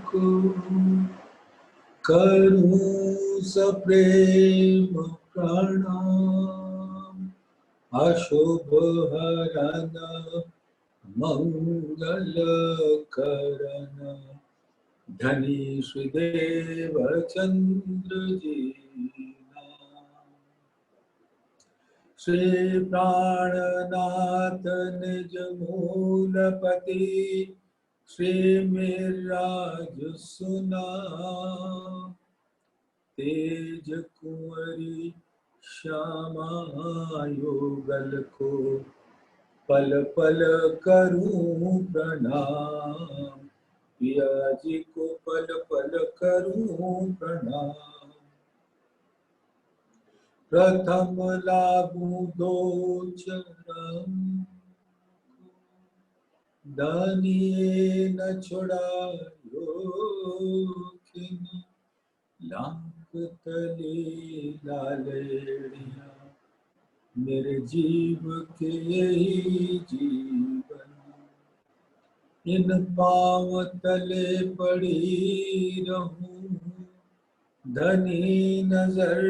को करूं सप्रेम प्रणाम। अशुभ हरन मंगल करन धनीश देव चंद्र जी नाम। श्री प्राणनाथ निज मूलपति श्री मिराज सुना। तेज कुंवरी श्यामा युगल को पल पल करूं प्रणाम। पिया जी को पल पल करूं प्रणाम। प्रथम लागू दो चरण दानिये न छुड़ायो खिन। लांग तले लालेड़िया मेरे जीव के यही जीवन। इन पाँव तले पड़ी रहूं धनी नजर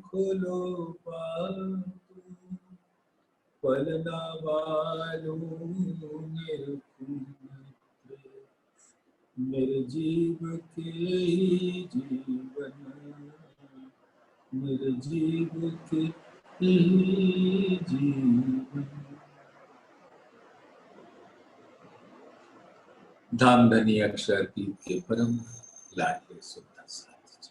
खोलो पातू। पलना वालूं मेरे जीव के ही जीवन। मेरे जीव के ही जीवन। धामधनी अक्षरातीत के परम लाडले सुंदर साथ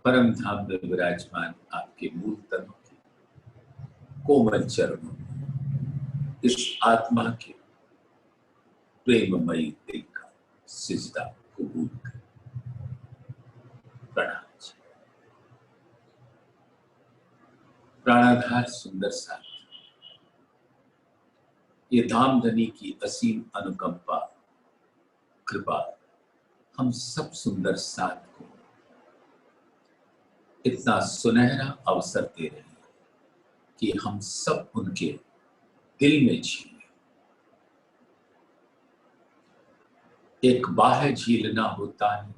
परम धाम में विराजमान आपके मूल तनों के कोमल चरणों इस आत्मा के प्रेममयी दिल का सिजदा कबूल कर प्रणाम। प्राणाधार सुंदर साथ ये धामधनी की असीम अनुकंपा कृपा हम सब सुंदर साथ को इतना सुनहरा अवसर दे रही है कि हम सब उनके दिल में झीलें। एक बाह्य झीलना होता है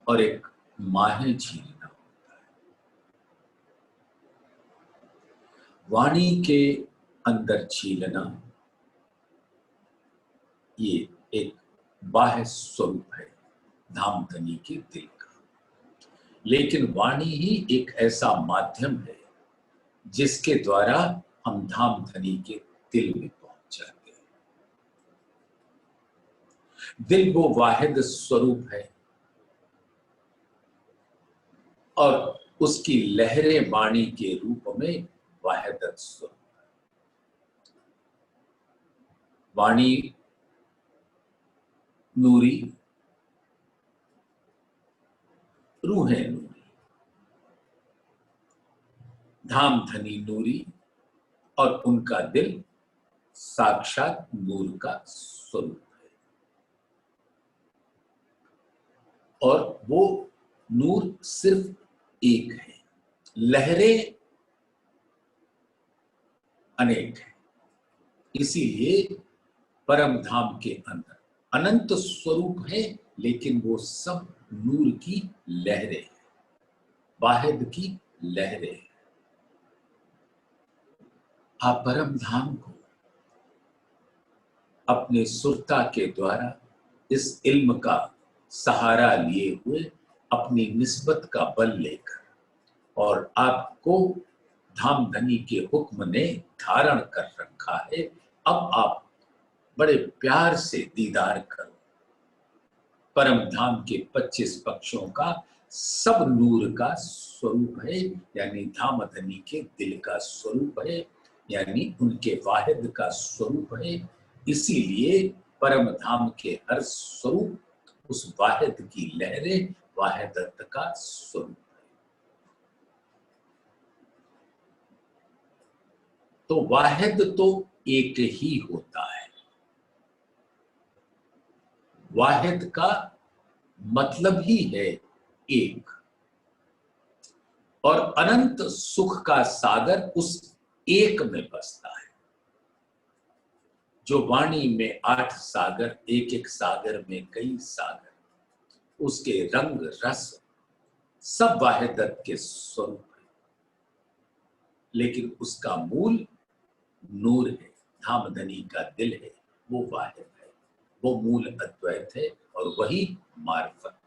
और एक माहे झीलना होता है। वाणी के अंदर झीलना ये एक बाह्य स्वरूप है धामधनी के दिल का। लेकिन वाणी ही एक ऐसा माध्यम है जिसके द्वारा हम धामधनी के दिल में पहुंच जाते हैं। दिल वो वाहिद स्वरूप है और उसकी लहरें वाणी के रूप में वाहिदत स्वरूप है। वाणी नूरी, रूहें नूरी, धामधनी नूरी और उनका दिल साक्षात नूर का स्वरूप है। और वो नूर सिर्फ एक है, लहरें अनेक है। इसीलिए परम धाम के अंदर अनंत स्वरूप है, लेकिन वो सब नूर की लहरें हैं, वाहिद की लहरें हैं। आप परम धाम को अपने सुरता के द्वारा इस इल्म का सहारा लिए हुए अपनी निस्बत का बल लेकर और आपको धामधनी के हुक्म ने धारण कर रखा है। अब आप बड़े प्यार से दीदार करो। परम धाम के 25 पक्षों का सब नूर का स्वरूप है, यानी धामधनी के दिल का स्वरूप है, यानी उनके वाहिद का स्वरूप है। इसीलिए परम धाम के हर स्वरूप उस वाहिद की लहरें वाहिदत का स्वरूप है। तो वाहिद तो एक ही होता है। वाहिद का मतलब ही है एक, और अनंत सुख का सागर उस एक में बसता है। जो वाणी में 8 सागर, एक एक सागर में कई सागर, उसके रंग रस सब वाहिदत के स्वरूप है, लेकिन उसका मूल नूर है, धामधनी का दिल है, वो वाहिद है, वो मूल अद्वैत है और वही मार्फत है।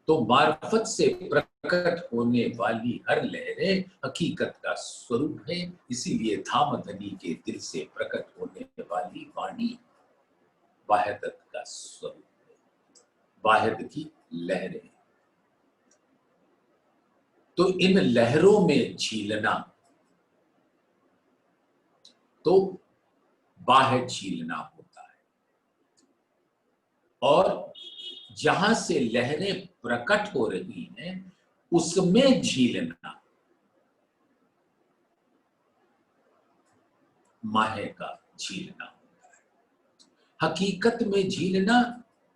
तो मार्फत से प्रकट होने वाली हर लहरें हकीकत का स्वरूप है, इसीलिए धामधनी के दिल से प्रकट होने वाली वाणी वाहिदत का स्वरूप है, वाहिद की लहरें। तो इन लहरों में झीलना तो बाह्य झीलना होता है, और जहां से लहरें प्रकट हो रही हैं उसमें झीलना माहे का झीलना होता है। हकीकत में झीलना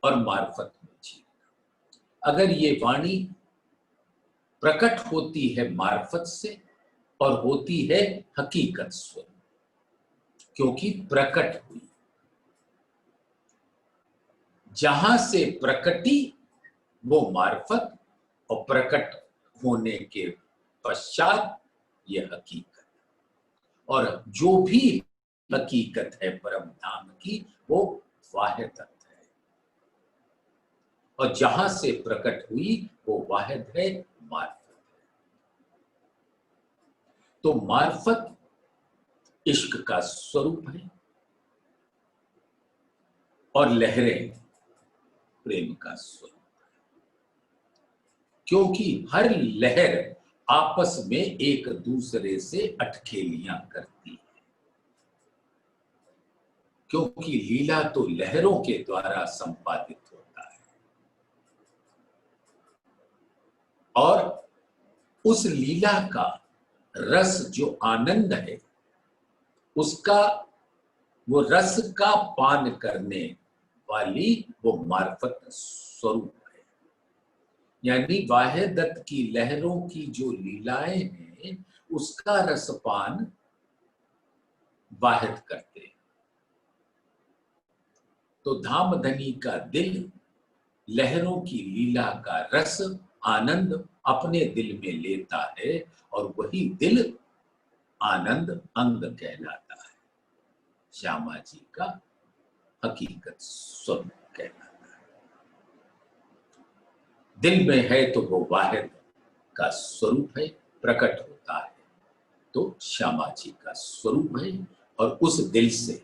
और मार्फत में झीलना। अगर ये वाणी प्रकट होती है मार्फत से और होती है हकीकत स्वरूप, क्योंकि प्रकट हुई, जहां से प्रकटी वो मार्फत, और प्रकट होने के पश्चात ये हकीकत, और जो भी हकीकत है परम धाम की वो वाहिदत है, और जहां से प्रकट हुई वो वाहिद है, मार्फत है। तो मार्फत इश्क का स्वरूप है और लहरें प्रेम का स्वरूप, क्योंकि हर लहर आपस में एक दूसरे से अटखेलियां करती है, क्योंकि लीला तो लहरों के द्वारा संपादित होता है, और उस लीला का रस जो आनंद है, उसका वो रस का पान करने वाली वो मार्फत स्वरूप है। यानी वाहिदत की लहरों की जो लीलाएं हैं उसका रसपान वाहिद करते हैं। तो धामधनी का दिल लहरों की लीला का रस आनंद अपने दिल में लेता है, और वही दिल आनंद अंग कहलाता है, श्यामा जी का हकीकत स्वरूप कहलाता है। दिल में है तो वो वाहिद का स्वरूप है, प्रकट होता है तो श्यामा जी का स्वरूप है, और उस दिल से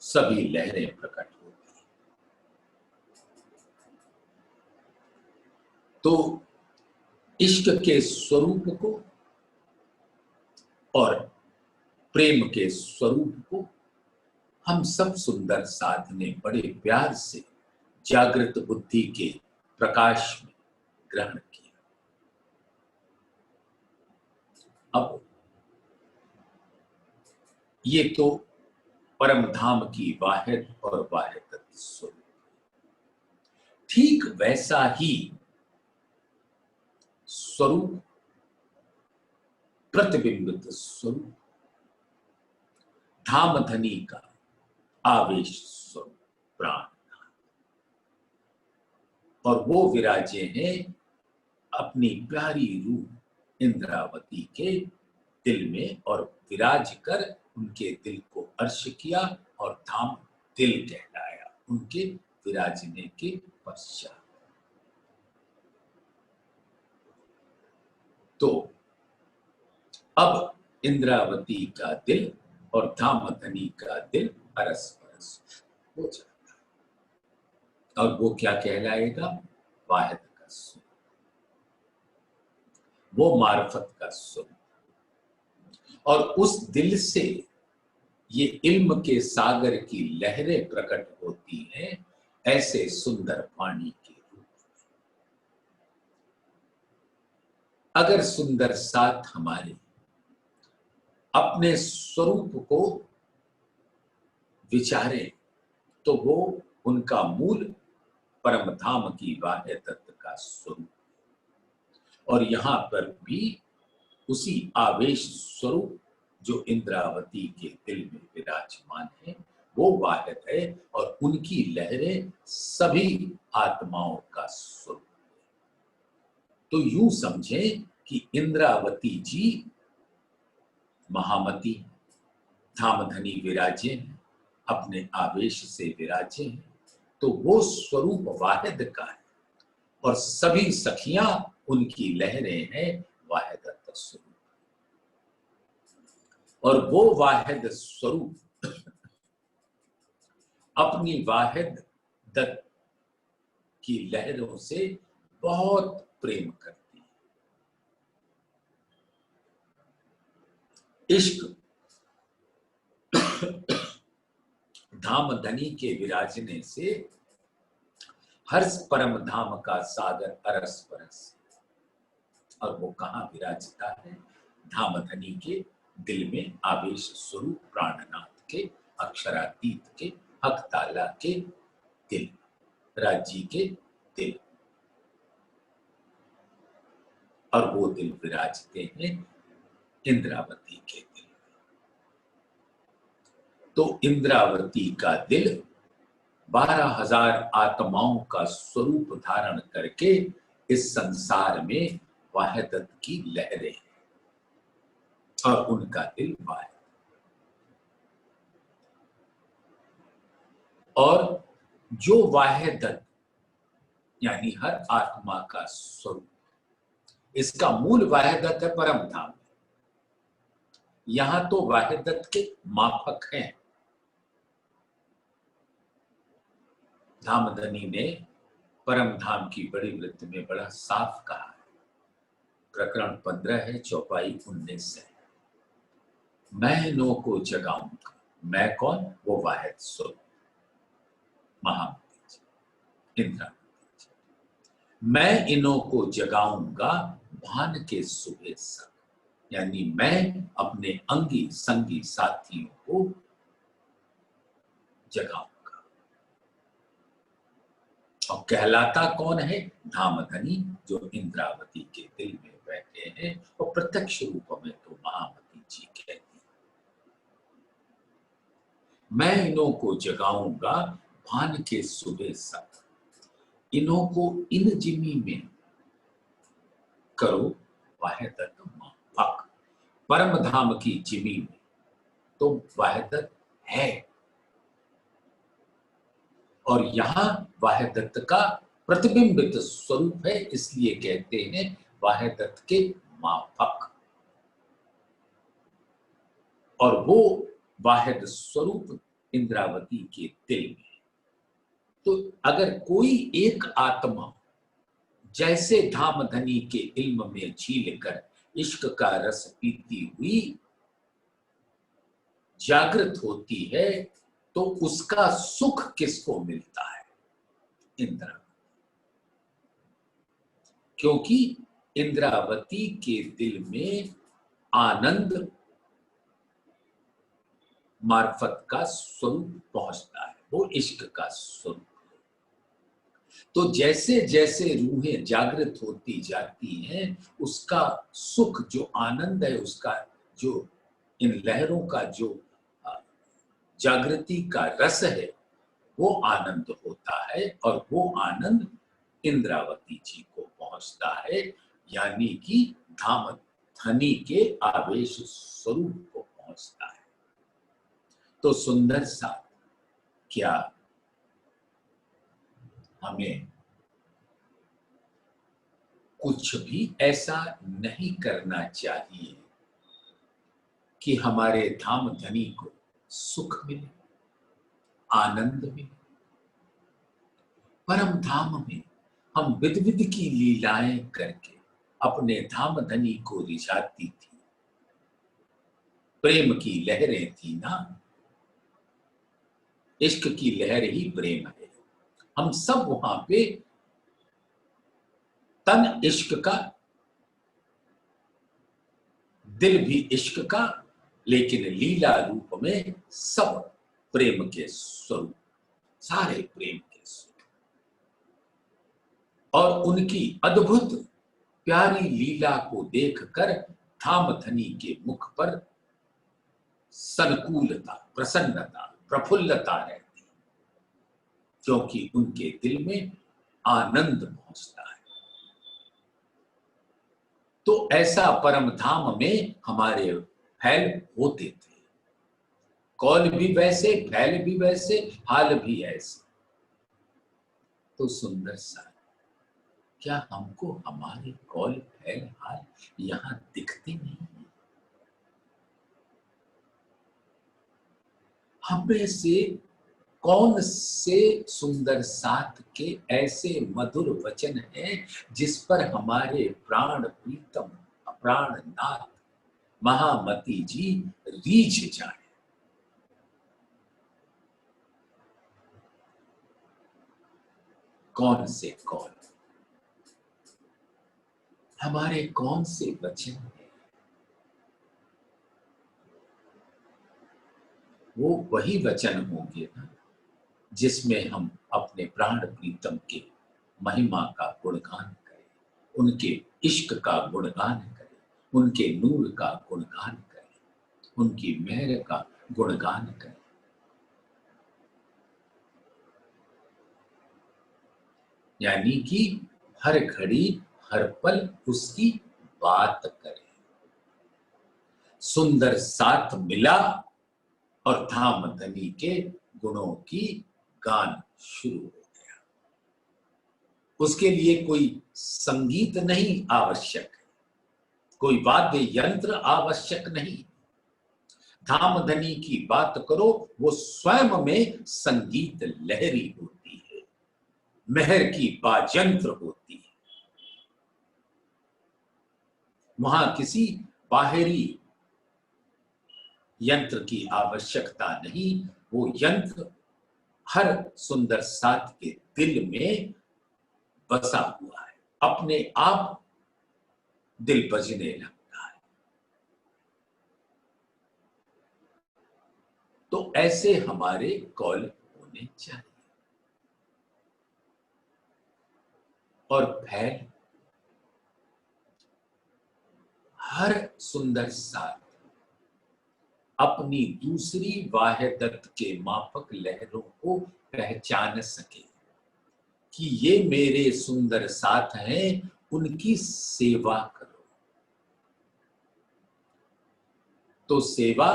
सभी लहरें प्रकट होती हैं। तो इश्क के स्वरूप को और प्रेम के स्वरूप को हम सब सुंदर साध ने बड़े प्यार से जागृत बुद्धि के प्रकाश में ग्रहण किया। अब ये तो परम धाम की वाहिद और वाहिदत स्वरूप, ठीक वैसा ही स्वरूप प्रतिबिंबित स्वरूप धामधनी का आवेश स्वरूप प्राण, और वो विराजे हैं अपनी प्यारी रूह इंद्रावती के दिल में, और विराज कर उनके दिल को अर्श किया और धाम दिल कहलाया उनके विराजने के पश्चात। तो अब इंद्रावती का दिल और धामधनी का दिल अरस परस हो जाता है, और वो क्या कहलाएगा? वाहिद का स्वरूप, वो मार्फत का स्वरूप, और उस दिल से ये इल्म के सागर की लहरें प्रकट होती हैं ऐसे सुंदर पानी के रूप में। अगर सुंदर साथ हमारे अपने स्वरूप को विचारे तो वो उनका मूल परम धाम की वाहिदत का स्वरूप, और यहां पर भी उसी आवेश स्वरूप जो इंद्रावती के दिल में विराजमान है वो वाहिद है और उनकी लहरें सभी आत्माओं का स्वरूप है। तो यूं समझें कि इंद्रावती जी महामती धामधनी विराजे हैं, अपने आवेश से विराजे हैं, तो वो स्वरूप वाहिद का है और सभी सखियां उनकी लहरें हैं वाहिदत स्वरूप। और वो वाहिद स्वरूप अपनी वाहिद दत्त की लहरों से बहुत प्रेम करती है। इश्क धामधनी के विराजने से हर्ष परम धाम का सागर अरस परस, और वो कहां विराजता है? धामधनी के दिल में आवेश स्वरूप प्राणनाथ के, अक्षरातीत के, हकताला के दिल, राज्य के दिल, और वो दिल विराजते हैं इंद्रावती के दिल में। तो इंद्रावती का दिल 12,000 आत्माओं का स्वरूप धारण करके इस संसार में वाहिदत की लहरें हैं और उनका दिल वाहिद। और जो वाहिदत यानी हर आत्मा का स्वरूप, इसका मूल वाहिदत है परम धाम। यहां तो वाहिदत के मापक हैं। धामधनी ने परम धाम की बड़ी वृत्ति में बड़ा साफ कहा है। प्रकरण 15 है, चौपाई 19 है। मैं इन्हों को जगाऊंगा। मैं कौन? वो वाहिद स्वरूप महामती इंद्रावती जी। मैं इन्हों को जगाऊंगा भान के सुबह सब, यानी मैं अपने अंगी संगी साथियों को जगाऊंगा। और कहलाता कौन है? धामधनी, जो इंद्रावती के दिल में बैठे हैं और प्रत्यक्ष रूप में तो महामती जी कहती हैं। मैं इन्हों को जगाऊंगा भान के सुबह सब, इन्हों को इन जिमी में करो वाहिदत माफक। परम धाम की जिमी में तो वाहिदत है, और यहां वाहिदत का प्रतिबिंबित स्वरूप है, इसलिए कहते हैं वाहिदत के माफक। और वो वाहिद स्वरूप इंद्रावती के दिल में। तो अगर कोई एक आत्मा जैसे धामधनी के इल्म में झील कर इश्क का रस पीती हुई जागृत होती है, तो उसका सुख किसको मिलता है? इंद्रावती। क्योंकि इंद्रावती के दिल में आनंद मार्फत का स्वरूप पहुंचता है, वो इश्क का स्वरूप। तो जैसे जैसे रूहें जागृत होती जाती हैं, उसका सुख, जो आनंद है, उसका जो इन लहरों का जो जागृति का रस है, वो आनंद होता है, और वो आनंद इंद्रावती जी को पहुंचता है, यानी कि धामधनी के आवेश स्वरूप को पहुंचता है। तो सुंदर सा, क्या हमें कुछ भी ऐसा नहीं करना चाहिए कि हमारे धामधनी को सुख मिले, आनंद मिले? परम धाम में हम विध विध की लीलाएं करके अपने धामधनी को रिझाती थी। प्रेम की लहरें थी ना, इश्क की लहर ही प्रेम है। हम सब वहां पे तन इश्क का, दिल भी इश्क का, लेकिन लीला रूप में सब प्रेम के स्वरूप, सारे प्रेम के स्वरूप। और उनकी अद्भुत प्यारी लीला को देखकर धामधनी के मुख पर सनकूलता, प्रसन्नता, प्रफुल्लता रहती, क्योंकि उनके दिल में आनंद पहुंचता है। तो ऐसा परम धाम में हमारे फैल होते थे। कौल भी वैसे, फैल भी वैसे, हाल भी ऐसे। तो सुंदर सा, क्या हमको हमारे कौल, फैल, हाल यहां दिखते नहीं? हमें से कौन से सुंदर साथ के ऐसे मधुर वचन हैं जिस पर हमारे प्राण प्रीतम प्राणनाथ महामती जी रीझ जाए? कौन से कौन, हमारे कौन से वचन हैं? वो वही वचन होंगे ना जिसमें हम अपने प्राण प्रीतम के महिमा का गुणगान करें, उनके इश्क का गुणगान करें, उनके नूर का गुणगान करें, उनकी मेहर का गुणगान करें। यानी कि हर घड़ी हर पल उसकी बात करें। सुंदर साथ मिला और धाम धनी के गुणों की गान शुरू हो गया। उसके लिए कोई संगीत नहीं आवश्यक है, कोई वाद्य यंत्र आवश्यक नहीं। धाम धनी की बात करो, वो स्वयं में संगीत लहरी होती है, मेहर की बाजयंत्र होती है। वहां किसी बाहरी यंत्र की आवश्यकता नहीं, वो यंत्र हर सुंदर साथ के दिल में बसा हुआ है, अपने आप दिल बजने लगता है। तो ऐसे हमारे कौल होने चाहिए। और फैल, हर सुंदर साथ अपनी दूसरी वाहिदत के माफक लहरों को पहचान सके कि ये मेरे सुंदर साथ हैं, उनकी सेवा करो। तो सेवा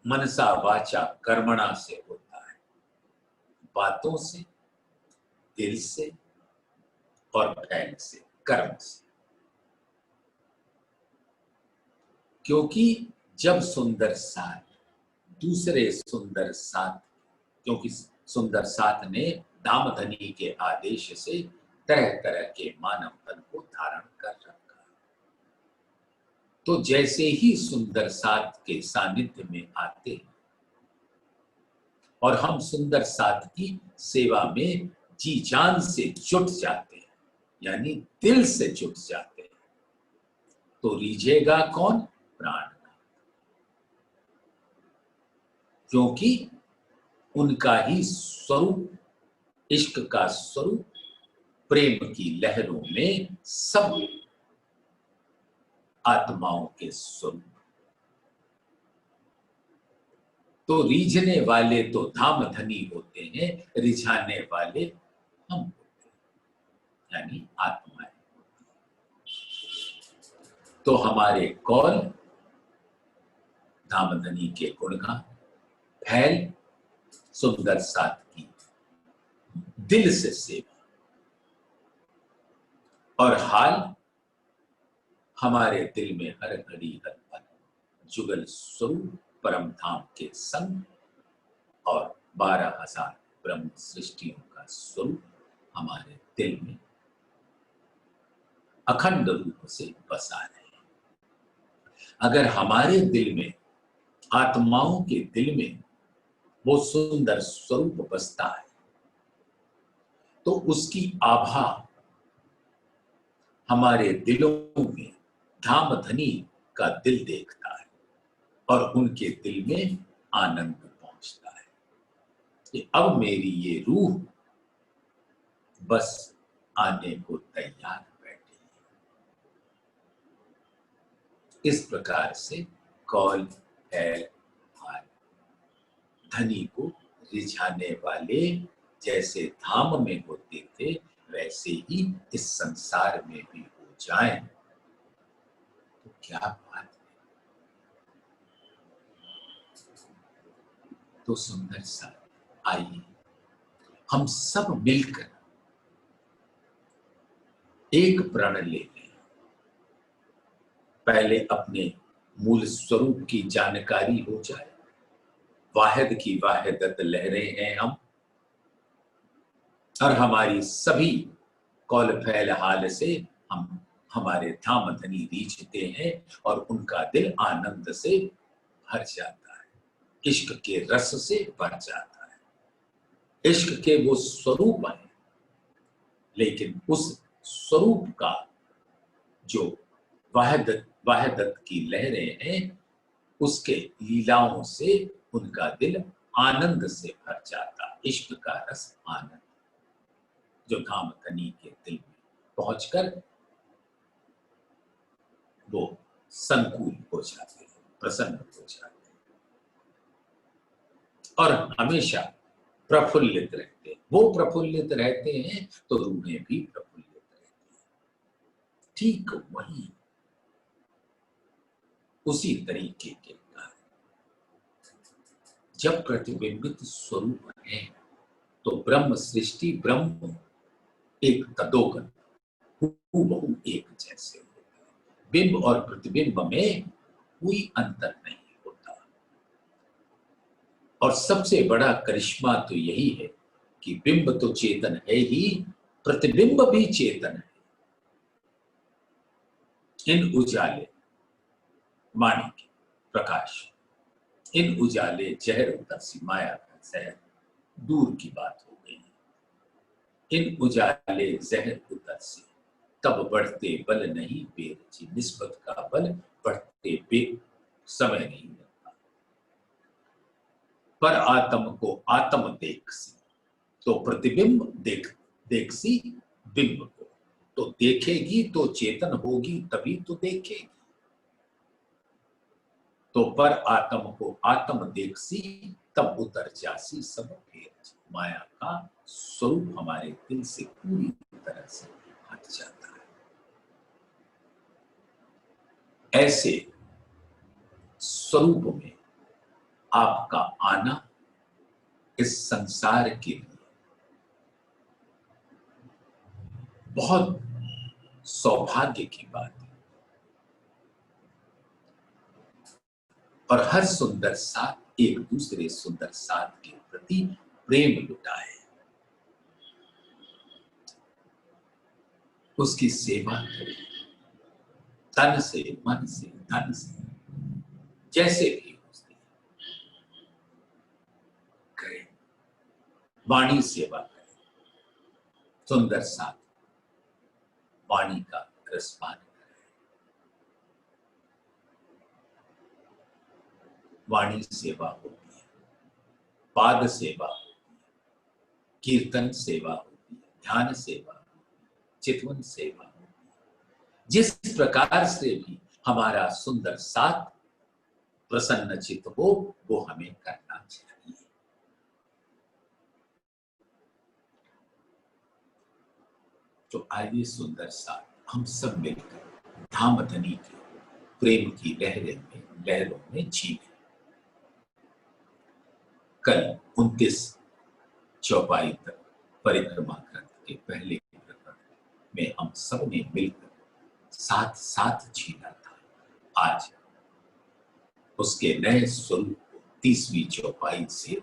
मनसा वाचा कर्मणा से होता है, बातों से, दिल से और फैल से, कर्म से। क्योंकि जब सुंदर साथ दूसरे सुंदर साथ, क्योंकि सुंदर साथ ने दामधनी के आदेश से तरह तरह के मानव तन को धारण कर रखा, तो जैसे ही सुंदर साथ के सानिध्य में आते हैं और हम सुंदर साथ की सेवा में जी जान से जुट जाते हैं, यानी दिल से जुट जाते हैं, तो रीझेगा कौन? प्राण। क्योंकि उनका ही स्वरूप, इश्क का स्वरूप, प्रेम की लहरों में सब आत्माओं के स्वरूप। तो रीझने वाले तो धाम धनी होते हैं, रिझाने वाले हम होते हैं, यानी आत्माएं। तो हमारे कौल धाम धनी के गुणगान, फैल सुंदर साथ की दिल से सेवा, और हाल हमारे दिल में हर घड़ी हर पल जुगल स्वरूप परम धाम के संग और 12,000 ब्रह्म सृष्टियों का स्वरूप हमारे दिल में अखंड रूप से बसा रहे। अगर हमारे दिल में, आत्माओं के दिल में वो सुंदर स्वरूप बसता है, तो उसकी आभा हमारे दिलों में धाम धनी का दिल देखता है और उनके दिल में आनंद पहुंचता है कि अब मेरी ये रूह बस आने को तैयार बैठी है। इस प्रकार से कौल, फैल, धनी को रिझाने वाले जैसे धाम में होते थे वैसे ही इस संसार में भी हो जाएं तो क्या बात है। तो सुंदर सा आइए हम सब मिलकर एक प्रण ले लें। पहले अपने मूल स्वरूप की जानकारी हो जाए। वाहिद की वाहिदत लहरें हैं हम, और हमारी सभी कौल फैल हाल से हम हमारे धाम धनी रीझते हैं और उनका दिल आनंद से भर जाता है, इश्क के रस से भर जाता है। इश्क के वो स्वरूप हैं, लेकिन उस स्वरूप का जो वाहिदत की लहरें हैं उसके लीलाओं से उनका दिल आनंद से भर जाता। इश्क का रस आनंद जो धाम धनी के दिल में पहुंचकर वो संकुल हो जाते हैं, प्रसन्न हो जाते हैं और हमेशा प्रफुल्लित रहते हैं। वो प्रफुल्लित रहते हैं तो रूहें भी प्रफुल्लित रहती हैं। ठीक वही उसी तरीके के कार्य जब प्रतिबिंबित स्वरूप है तो ब्रह्म सृष्टि ब्रह्म एक तदोगन हूबहू एक जैसे होते हैं। बिंब और प्रतिबिंब में कोई अंतर नहीं होता। और सबसे बड़ा करिश्मा तो यही है कि बिंब तो चेतन है ही, प्रतिबिंब भी चेतन है। इन उजाले माणिक प्रकाश, इन उजाले जहर उतरसी माया का जहर, दूर की बात हो गई। इन उजाले जहर उतरसी तब बढ़ते बल नहीं बेरची, निस्बत का बल बढ़ते बे समय नहीं लगता। पर आत्म को आत्म देखसी, तो प्रतिबिंब देखसी बिंब को, तो देखेगी तो चेतन होगी तभी तो देखेगी। तो पर आत्म को आत्म देखसी तब उतर जासी सब फेर। माया का स्वरूप हमारे दिल से पूरी तरह से हट जाता है। ऐसे स्वरूप में आपका आना इस संसार के लिए बहुत सौभाग्य की बात है। और हर सुंदर साथ एक दूसरे सुंदर साथ के प्रति प्रेम लुटाए, उसकी सेवा करें, तन से मन से धन से जैसे भी उसकी करें। वाणी सेवा करें, सुंदर साथ वाणी का रसपान करें। वाणी सेवा होती है, पाद सेवा होती है, कीर्तन सेवा होती है, ध्यान सेवा होती है, चितवन सेवा होती है। जिस प्रकार से भी हमारा सुंदर साथ प्रसन्न चित हो वो हमें करना चाहिए। तो आइए सुंदर साथ हम सब मिलकर धाम धनी के प्रेम की लहरों में जीवे। कल 29 चौपाई तक परिक्रमा ग्रंथ के पहले प्रकरण में हम सब ने मिलकर साथ साथ जीना था। आज उसके नए स्वरूप को 30वीं चौपाई से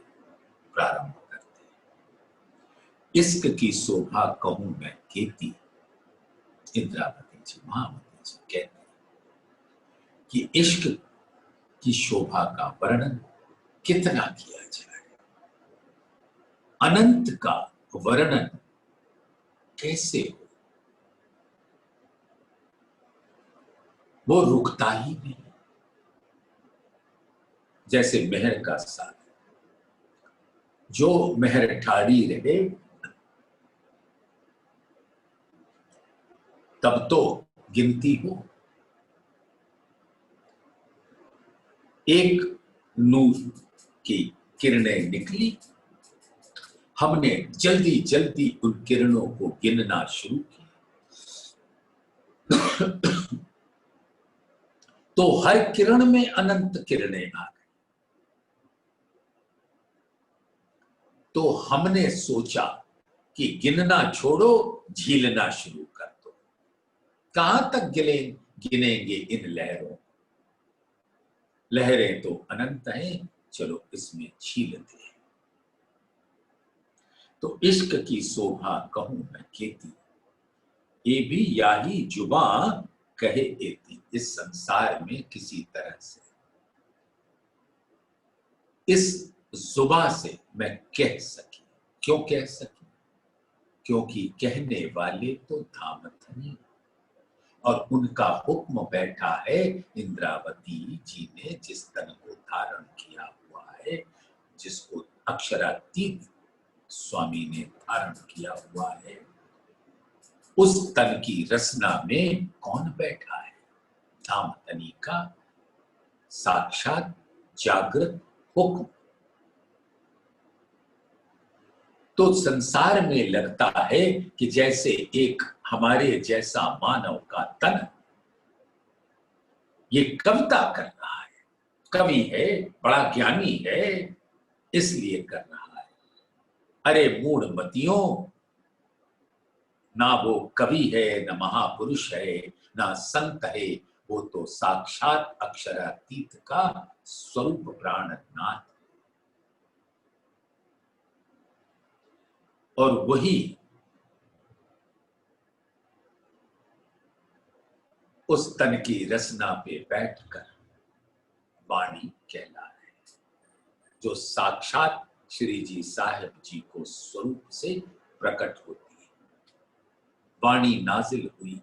प्रारंभ करते हैं। इश्क की शोभा कहूं मैं खेती, इंद्रावती जी महावती जी कहते हैं कि इश्क की शोभा का वर्णन कितना किया जाए। अनंत का वर्णन कैसे हो, वो रुकता ही नहीं। जैसे मेहर का साथ, जो मेहर ठाड़ी रहे तब तो गिनती हो। एक नूर की किरणें निकली, हमने जल्दी जल्दी उन किरणों को गिनना शुरू किया। तो हर किरण में अनंत किरणें आ गई। तो हमने सोचा कि गिनना छोड़ो, झीलना शुरू कर दो। कहां तक गिनेंगे इन लहरों? लहरें तो अनंत हैं, चलो इसमें झीलते हैं। तो इश्क की शोभा कहूं मैं खेती, ये भी याही जुबां कहे एती। इस संसार में किसी तरह से इस जुबां से मैं कह सकी। क्यों कह सकी? क्योंकि कहने वाले तो धामधनी, और उनका हुक्म बैठा है इंद्रावती जी ने, जिस तन को धारण किया हुआ है, जिसको अक्षरातीत स्वामी ने धारण किया हुआ है, उस तन की रचना में कौन बैठा है? धामधनी का साक्षात जागृत हुक्म। तो संसार में लगता है कि जैसे एक हमारे जैसा मानव का तन ये कविता कर रहा है, कवि है, बड़ा ज्ञानी है, इसलिए कर रहा है। अरे मूढ़मतियों, ना वो कवि है, न महापुरुष है, ना संत है, वो तो साक्षात अक्षरातीत का स्वरूप प्राणनाथ। और वही उस तन की रचना पे बैठकर वाणी कहला है, जो साक्षात श्री जी साहिब जी को स्वरूप से प्रकट होती है। वाणी नाजिल हुई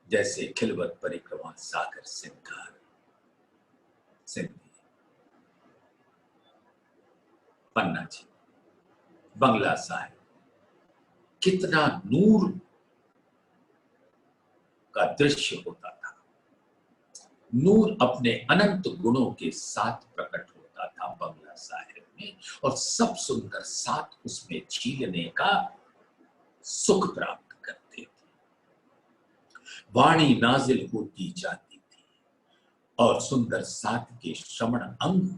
जैसे खिलवत परिक्रमा सागर सिंगार सिंधी, पन्ना जी, बंगला साहिब, कितना नूर का दृश्य होता था। नूर अपने अनंत गुणों के साथ प्रकट होता था बंगला साहिब में, और सब सुंदर साथ उसमें झीलने का सुख प्राप्त करते थे। वाणी नाजिल होती जाती थी और सुंदर साथ के श्रवण अंग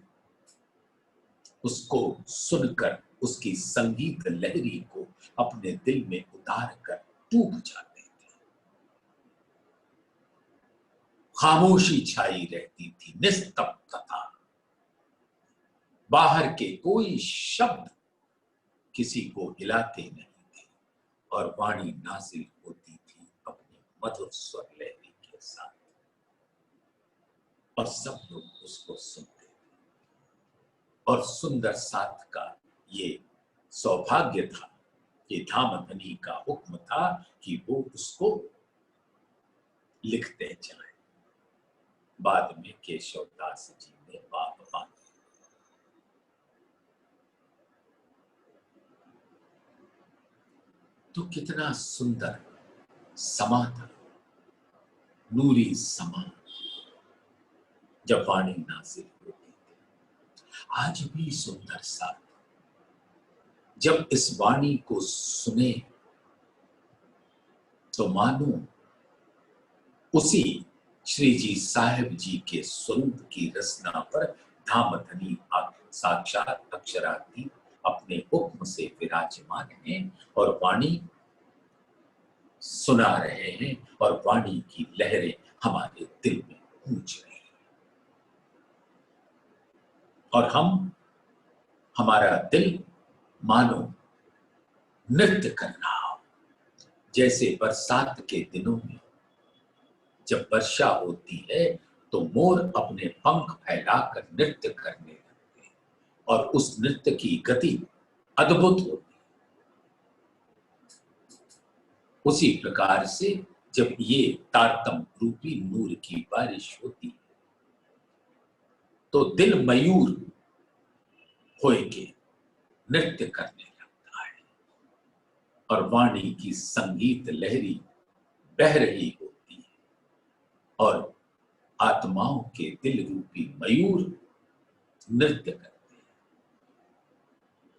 उसको सुनकर उसकी संगीत लहरी को अपने दिल में उतार कर डूब जाते थे। खामोशी छाई रहती थी, निस्तब्धता, बाहर के कोई शब्द किसी को हिलाते नहीं थे, और वाणी नाजिल होती थी अपनी मधुर स्वर लहरी के साथ, और सब लोग उसको सुनते थे। और सुंदर साथ का ये सौभाग्य था कि धामधनी का हुक्म था कि वो उसको लिखते जाएं। बाद में केशवदास जी ने बाप मानी। तो कितना सुंदर समा था, नूरी समा, जब वाणी नाजिल होती थी। आज भी सुंदर सा, जब इस वाणी को सुने तो मानो उसी श्री जी साहिब जी के स्वरूप की रचना पर धामधनी साक्षात अक्षरातीत अपने हुक्म से विराजमान हैं, और वाणी सुना रहे हैं, और वाणी की लहरें हमारे दिल में गूंज रही हैं। और हमारा दिल मानो नृत्य कर रहा हो, जैसे बरसात के दिनों में जब वर्षा होती है तो मोर अपने पंख फैलाकर नृत्य करने लगते हैं, और उस नृत्य की गति अद्भुत होती है। उसी प्रकार से जब ये तारतम रूपी नूर की बारिश होती है तो दिल मयूर होए के नृत्य करने लगता है, और वाणी की संगीत लहरी बह रही होती है, और आत्माओं के दिल रूपी मयूर नृत्य करते हैं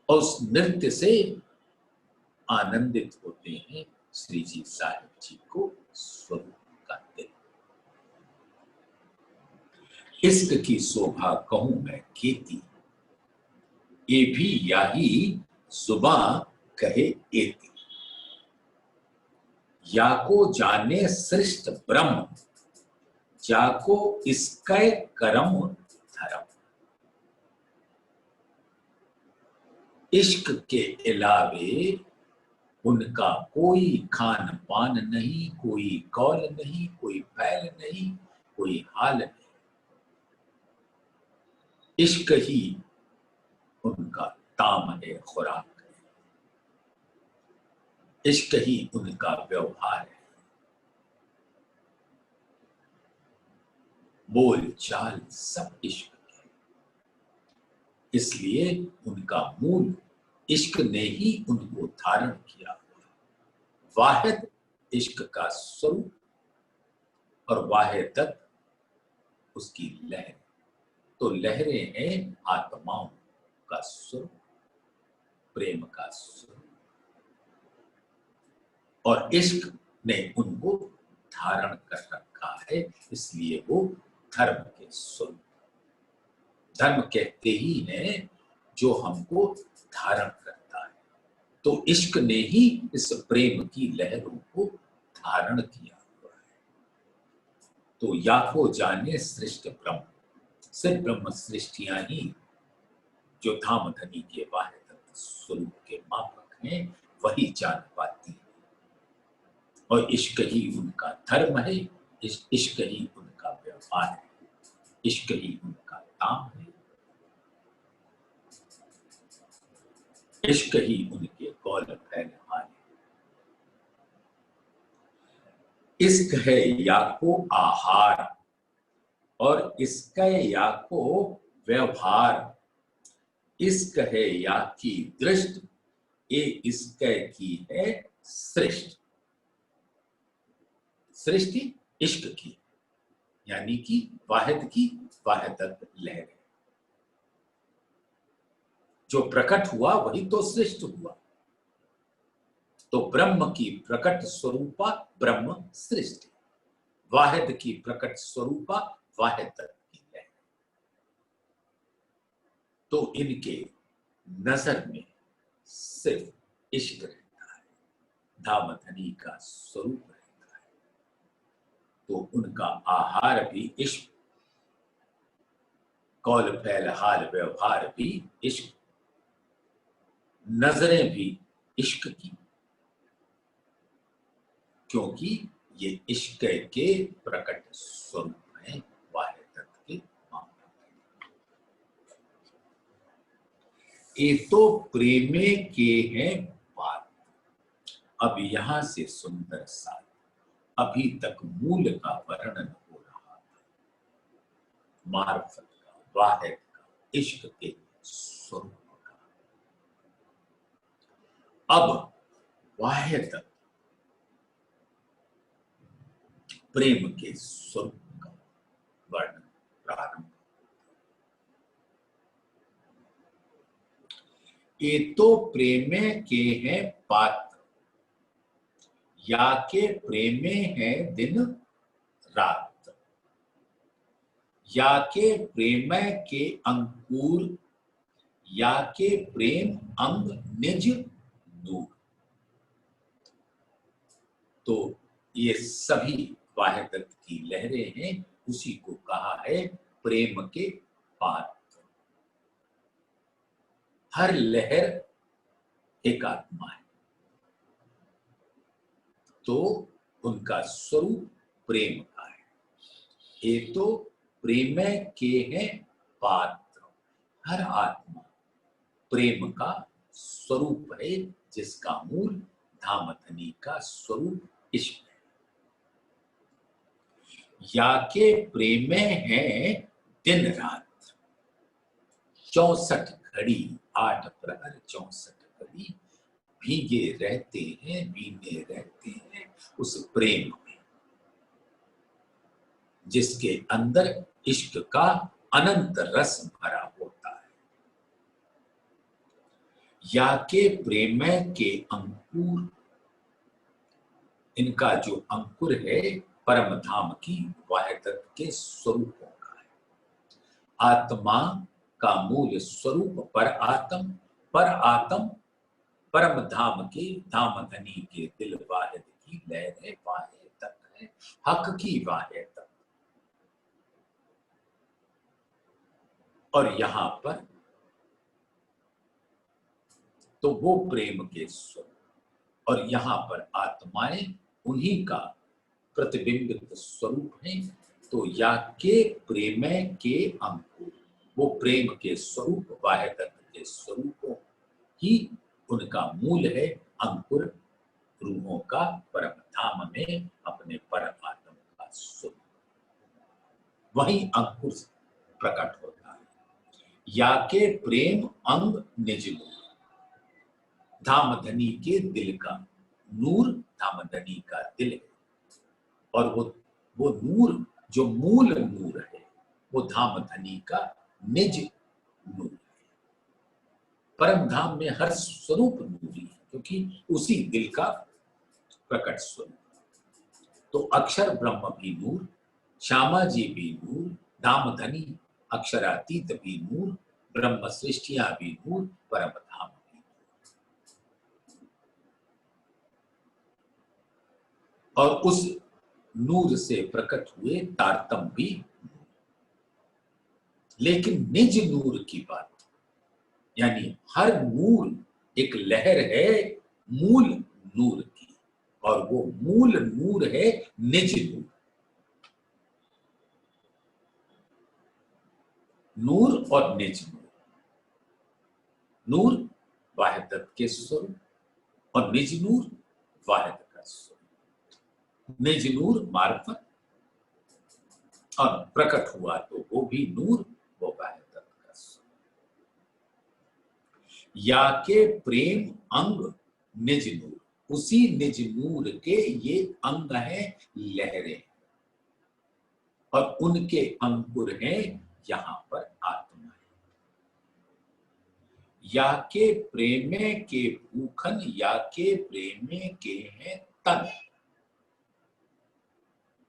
और उस नृत्य से आनंदित होते हैं, श्री जी साहिब जी को स्वरूप कहते हैं। इश्क की शोभा कहूं मैं खेती, ये भी याही जुबां कहे एती। या को जाने सृष्ट ब्रह्म, जाको इसके करम धर्म। इश्क के अलावे उनका कोई खान पान नहीं, कोई कौल नहीं, कोई फैल नहीं, कोई हाल नहीं। इश्क ही उनका ताम है, खुराक है। इश्क ही उनका व्यवहार है। बोल चाल सब इश्क है। इसलिए उनका मूल इश्क ने ही उनको धारण किया। वाहिद इश्क का स्वरूप और वाहिदत उसकी लहर। तो लहरें हैं आत्माओं का स्वरूप, प्रेम का स्वरूप, और इश्क ने उनको धारण कर रखा है। इसलिए वो धर्म के स्वरूप। धर्म कहते ही है जो हमको धारण करता है। तो इश्क ने ही इस प्रेम की लहरों को धारण किया हुआ है। तो या को जाने सृष्ट ब्रह्म, सिर्फ ब्रह्म सृष्टियां ही जो धाम धनी के वाहिद स्वरूप के मापक हैं वही जान पाती है। और इश्क ही उनका धर्म है, इश्क ही उनका व्यवहार है, इश्क ही उनका काम है, इश्क ही उनके कौल फैल हाल है। इश्क है या को आहार और इसका या को व्यवहार। इश्क है या की दृष्ट, ये इश्क की है सृष्टि। सृष्टि इश्क की, यानी कि वाहिद की वाहिदत लहर है। जो प्रकट हुआ वही तो सृष्ट हुआ। तो ब्रह्म की प्रकट स्वरूपा ब्रह्म सृष्टि, वाहिद की प्रकट स्वरूपा वाहिदत की लहर। तो इनके नजर में सिर्फ इश्क रहता है, धाम धनी का स्वरूप रहता है। तो उनका आहार भी इश्क, कौल फैल हाल व्यवहार भी इश्क, नजरें भी इश्क की, क्योंकि ये इश्क के प्रकट स्वरूप हैं, वाहिदत के मामले। ये तो प्रेमे के हैं बात। अब यहां से सुंदर सा अभी तक मूल का वर्णन हो रहा था, मार्फत का, वाहिद का, इश्क के स्वरूप का। अब वाहिदत प्रेम के स्वरूप का वर्णन प्रारंभ। ये तो प्रेमे के हैं पात्र, या के प्रेमे हैं दिन रात। या के प्रेम के अंकुर, या के प्रेम अंग निज नूर। तो ये सभी वाहिदत की लहरें हैं, उसी को कहा है प्रेम के पात्र। हर लहर एक आत्मा है, तो उनका स्वरूप प्रेम का है। ये तो प्रेम के हैं पात्र, हर आत्मा प्रेम का स्वरूप है, जिसका मूल धामधनी का स्वरूप इश्क है। या के प्रेम हैं दिन रात, 64 घड़ी 8 प्रहर 64 घड़ी भीगे रहते हैं, भीगे रहते हैं उस प्रेम में, जिसके अंदर इश्क का अनंत रस भरा होता है। या के प्रेम के अंकुर, इनका जो अंकुर है परम धाम की वाहिदत के स्वरूपों का है। आत्मा का मूल स्वरूप पर आत्म परम धाम के धाम धनी के दिल वाहिद की लहर है, वाहिदत है, हक की वाहिदत। और यहां पर तो वो प्रेम के स्वरूप, और यहां पर आत्माएं उन्हीं का प्रतिबिंबित स्वरूप है। तो या के प्रेम के अंकुर, वो प्रेम के स्वरूप वाहिदत के स्वरूपों ही उनका मूल है, अंकुर रूहों का परम धाम में अपने परम आत्म का स्वरूप, वही अंकुर प्रकट होता है। या के प्रेम अंग निज नूर, धामधनी के दिल का नूर, धामधनी का दिल है। और वो नूर जो मूल नूर है, वो धामधनी का निज नूर है। परम धाम में हर स्वरूप नूरी है, क्योंकि उसी दिल का प्रकट स्वरूप। तो अक्षर ब्रह्म भी नूर, श्यामा जी भी नूर, धामधनी अक्षरातीत भी नूर, ब्रह्म सृष्टियां भी नूर, परम धाम भी नूर। और उस नूर से प्रकट हुए तारतम भी नूर। लेकिन निज नूर की बात, यानी हर नूर एक लहर है मूल नूर की, और वो मूल नूर है निज नूर। नूर और निज नूर, नूर वाहिदत के स्वरूप और निज नूर वाहिद का स्वरूप। निज नूर मार्फत, और प्रकट हुआ तो वो भी नूर, वो वाहिदत का स्वरूप। या के प्रेम अंग निज नूर, उसी निज नूर के ये अंग है लहरें, और उनके अंकुर हैं यहां पर आत्मा। या के प्रेमे के भूखन, या के प्रेमे के हैं तन,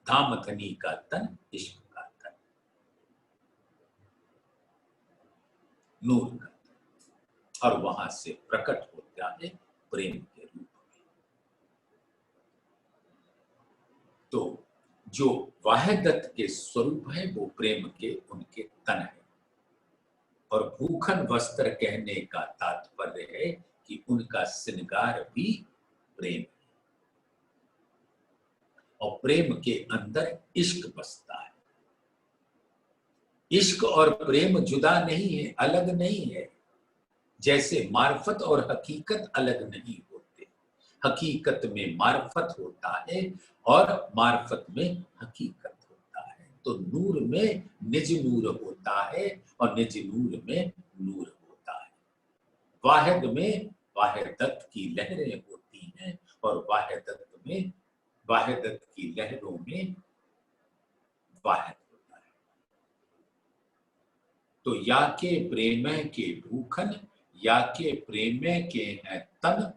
धामधनी का तन, इश्क का तन, नूर का तन, और वहां से प्रकट होता है प्रेम के रूप में। तो जो वाहिदत के स्वरूप है वो प्रेम के उनके तन है। और भूखन वस्त्र कहने का तात्पर्य है कि उनका श्रृंगार भी प्रेम है, और प्रेम के अंदर इश्क बसता है। इश्क और प्रेम जुदा नहीं है, अलग नहीं है। जैसे मार्फत और हकीकत अलग नहीं होते, हकीकत में मार्फत होता है और मार्फत में हकीकत होता है। तो नूर में निज नूर होता है और निज नूर में नूर होता है। वाहिद में वाहिदत की लहरें होती हैं, और वाहिदत में वाहिदत की लहरों में वाहिद होता है। तो या के प्रेम के भूखन, या के प्रेम के हैं तन,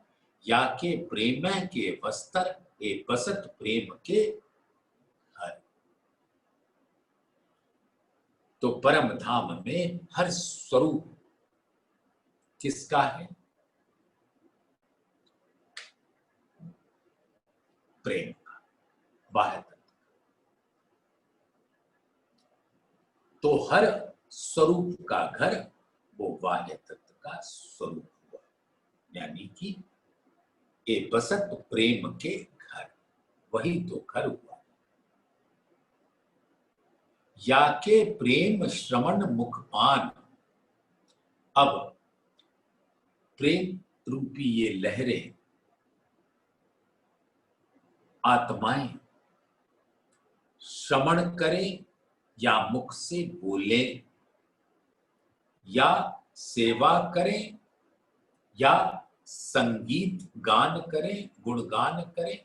या के प्रेम के वस्त्र, ए बसत प्रेम के घर। तो परम धाम में हर स्वरूप किसका है? प्रेम का, वाहिदत। तो हर स्वरूप का घर वो वाहिदत का स्वरूप हुआ, यानी कि ए बसत प्रेम के घर, वही तो घर हुआ। या के प्रेम श्रवण मुखपान, अब प्रेम रूपी ये लहरें आत्माएं श्रवण करें या मुख से बोले, या सेवा करें, या संगीत गान करें, गुणगान करें,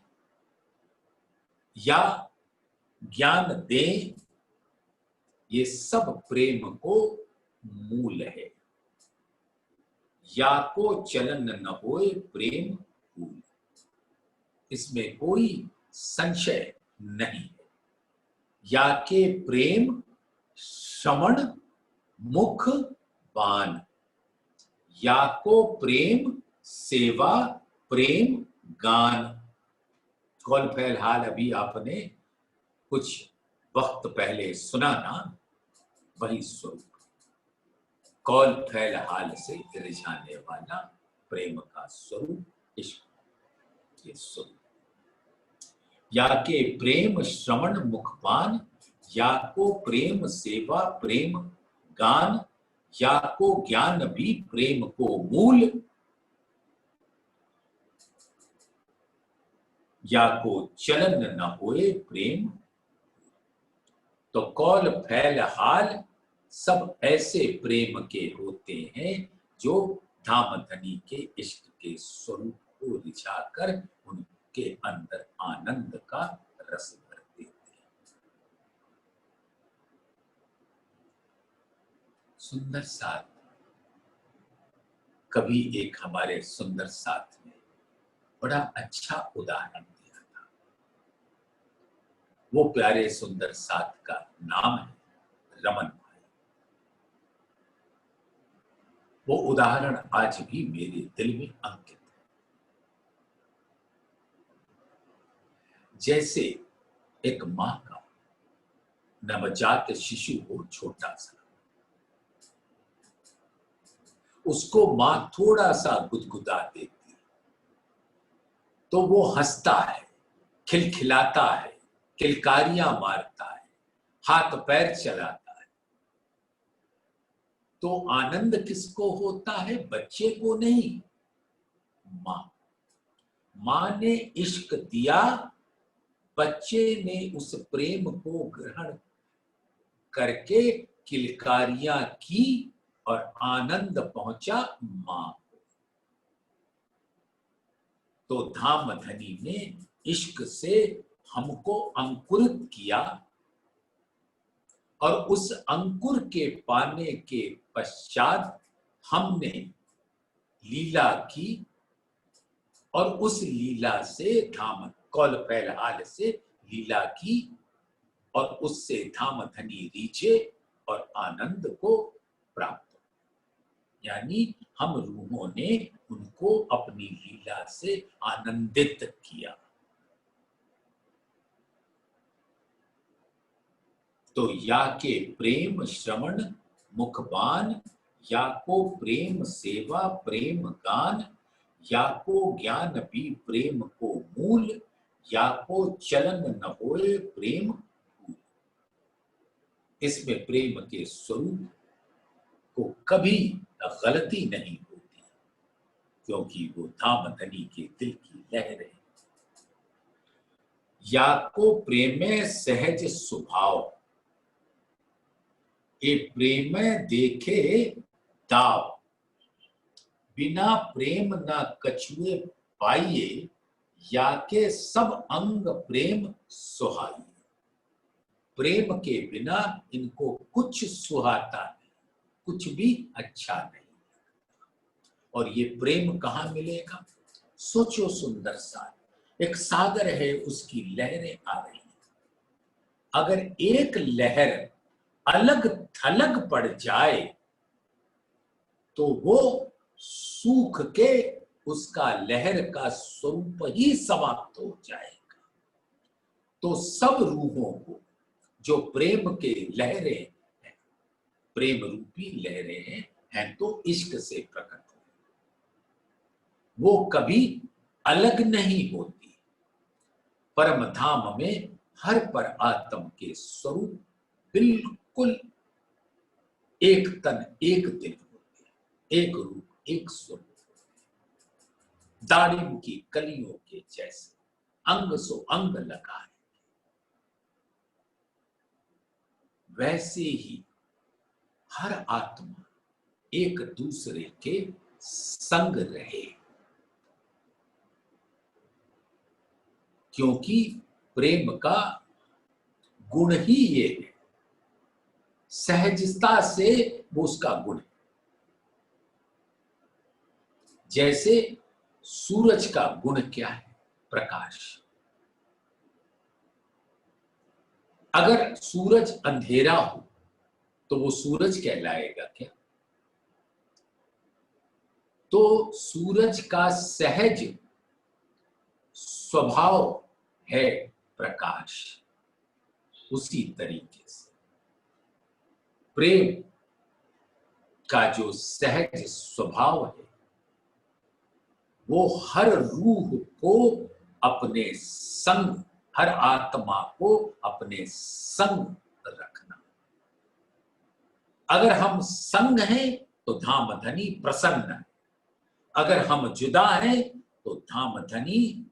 या ज्ञान दें, ये सब प्रेम को मूल है। या को चलन न होए प्रेम भूल। इसमें कोई संशय नहीं है। या के प्रेम श्रवण मुख बान, या को प्रेम सेवा प्रेम गान। कौल फैल हाल अभी आपने कुछ वक्त पहले सुना ना, वही स्वरूप। कौल फैल हाल से रिझाने वाला प्रेम का स्वरूप इश्क, ये स्वरूप। या के प्रेम श्रवण मुखपान, या को प्रेम सेवा प्रेम गान, या को ज्ञान भी प्रेम को मूल, या को चलन न होए प्रेम। तो कौल फैल हाल सब ऐसे प्रेम के होते हैं जो धामधनी के इश्क के स्वरूप को रिझाकर उनके अंदर आनंद का रस भर देते हैं। सुंदर साथ, कभी एक हमारे सुंदर साथ ने बड़ा अच्छा उदाहरण दिया था। वो प्यारे सुंदर साथ का नाम है रमन भाई। वो उदाहरण आज भी मेरे दिल में अंकित है। जैसे एक मां का नवजात शिशु हो छोटा सा, उसको मां थोड़ा सा गुदगुदा देती तो वो हंसता है, खिलखिलाता है, किलकारियां मारता है, हाथ पैर चलाता है। तो आनंद किसको होता है? बच्चे को नहीं, मां ने इश्क दिया, बच्चे ने उस प्रेम को ग्रहण करके किलकारियां की और आनंद पहुंचा मां को। तो धामधनी ने इश्क से हमको अंकुरित किया और उस अंकुर के पाने के पश्चात हमने लीला की और उस लीला से कौल फैल हाल से लीला की और उससे धामधनी रीझे और आनंद को प्राप्त। यानी हम रूहों ने उनको अपनी लीला से आनंदित किया। तो या के प्रेम श्रवण मुखबान, या को प्रेम सेवा प्रेम गान, या को ज्ञान भी प्रेम को मूल, या को चलन न होए प्रेम भूल। इसमें प्रेम के स्वरूप को कभी गलती नहीं होती, क्योंकि वो धामधनी के दिल की लहर है। या को प्रेमे सहज स्वभाव, ए प्रेम देखे दाव, बिना प्रेम ना कछुए पाइए, या के सब अंग प्रेम सुहाइए। प्रेम के बिना इनको कुछ सुहाता नहीं, कुछ भी अच्छा नहीं। और ये प्रेम कहाँ मिलेगा? सोचो सुंदर सा, एक सागर है, उसकी लहरें आ रही हैं। अगर एक लहर अलग थलग पड़ जाए तो वो सूख के उसका लहर का स्वरूप ही समाप्त हो जाएगा। तो सब रूहों को जो प्रेम के लहरें हैं, प्रेम रूपी लहरें हैं तो इश्क से प्रकट हो, वो कभी अलग नहीं होती। परम धाम में हर पर आत्म के स्वरूप बिल्कुल एक तन एक दिल होते हैं, एक रूप एक स्वरूप। दारिम की कलियों के जैसे अंग सो अंग लगाए, वैसे ही हर आत्मा एक दूसरे के संग रहे, क्योंकि प्रेम का गुण ही ये है, सहजता से वो उसका गुण है। जैसे सूरज का गुण क्या है? प्रकाश। अगर सूरज अंधेरा हो तो वो सूरज कहलाएगा क्या? तो सूरज का सहज स्वभाव है प्रकाश। उसी तरीके से प्रेम का जो सहज स्वभाव है वो हर रूह को अपने संग, हर आत्मा को अपने संग रखना। अगर हम संग हैं तो धामधनी प्रसन्न है, अगर हम जुदा हैं तो धामधनी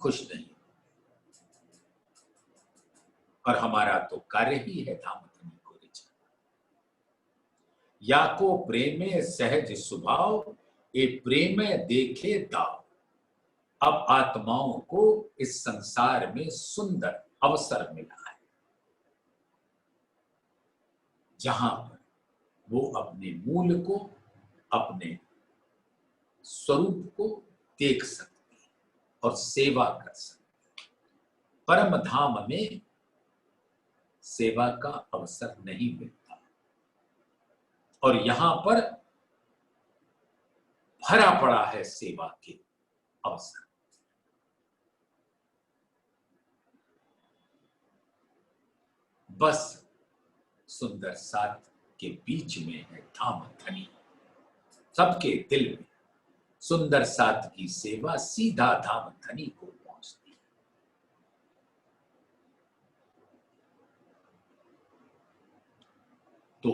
खुश नहीं। और हमारा तो कार्य ही है धामधनी को रिझाना। या को प्रेमे सहज स्वभाव, ए प्रेमे देखे दाव। अब आत्माओं को इस संसार में सुंदर अवसर मिला है जहां पर वो अपने मूल को, अपने स्वरूप को देख सकते हैं और सेवा कर सकते हैं। परम धाम में सेवा का अवसर नहीं मिलता और यहां पर भरा पड़ा है सेवा के अवसर। बस सुंदर साथ के बीच में है धामधनी। सबके दिल में सुंदर साथ की सेवा सीधा धामधनी को पहुंचती है। तो